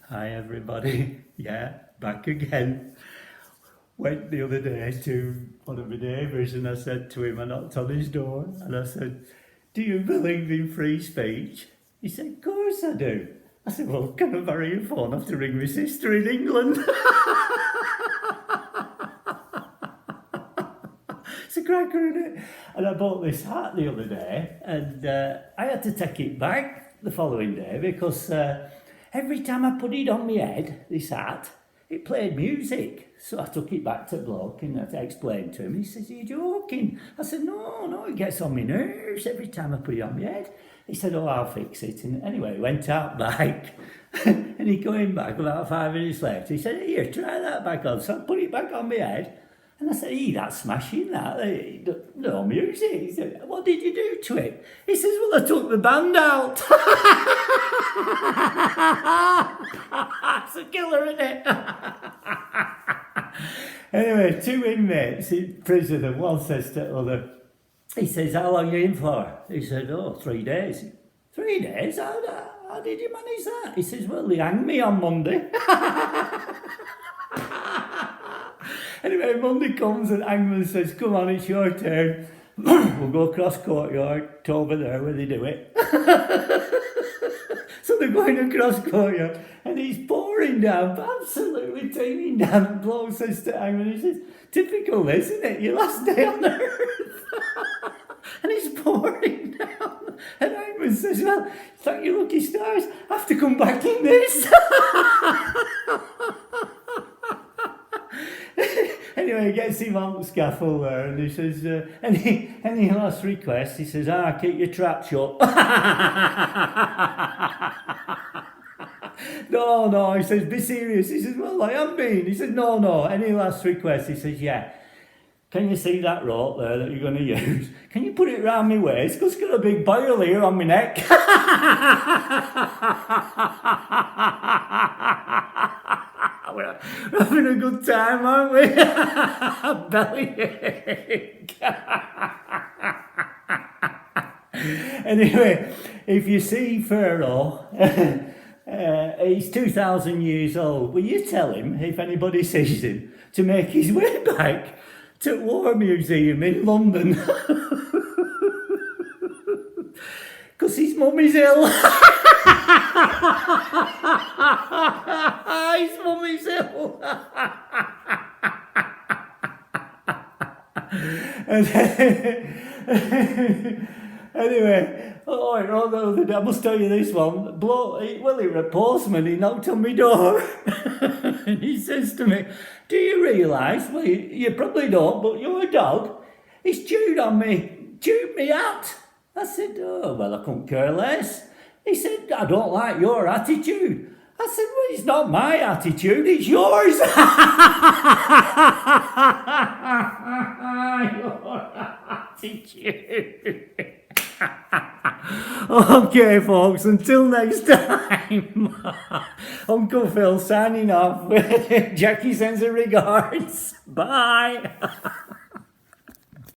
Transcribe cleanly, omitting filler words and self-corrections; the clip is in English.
Hi everybody, yeah, back again. Went the other day to one of my neighbours and I said to him, I knocked on his door and I said, do you believe in free speech? He said, of course I do. I said, well, can I borrow your phone? I have to ring my sister in England. It's a cracker, isn't it? And I bought this hat the other day and I had to take it back the following day because every time I put it on my head, this hat, it played music. So I took it back to the bloke and I explained to him. He says, are you joking? I said, no, it gets on my nerves every time I put it on my head. He said, oh, I'll fix it. And anyway, went out back and he came back about 5 minutes later. He said, here, try that back on. So I put it back on my head. And I said, that's smashing that. No music. He said, what did you do to it? He says, well, I took the band out. It's a killer, isn't it? Anyway, two inmates in prison and one says to the other, he says, how long are you in for? He said, 3 days. 3 days? How did you manage that? He says, well, they hanged me on Monday. Anyway, Monday comes and Angman says, come on, it's your turn. We'll go across courtyard to over there where they do it. So they're going across courtyard and he's pouring down, absolutely teeming down. And bloke says to Angman, he says, typical, isn't it? Your last day on earth. And he's pouring down. And Angman says, well, thank you lucky stars, I have to come back in this. Anyway, he gets him on the scaffold there and he says, any last request? He says, keep your trap shut. No, he says, be serious. He says, well, I am being. He says, no, any last request? He says, yeah. Can you see that rope there that you're going to use? Can you put it round my waist? Because it's got a big boil here on my neck. We're having a good time, aren't we? Bellyache. Anyway, if you see Pharaoh, he's 2,000 years old. Will you tell him, if anybody sees him, to make his way back to War Museum in London? Because his mum is ill. His mum is ill. Anyway, I must tell you this one. He was a postman. He knocked on my door and he says to me, do you realise, well, you probably don't, but your dog, he's chewed me out. I said, oh, well, I couldn't care less. He said, I don't like your attitude. I said, well, it's not my attitude, it's yours. Your attitude. Okay, folks, until next time. Uncle Phil signing off. Jackie sends her regards. Bye.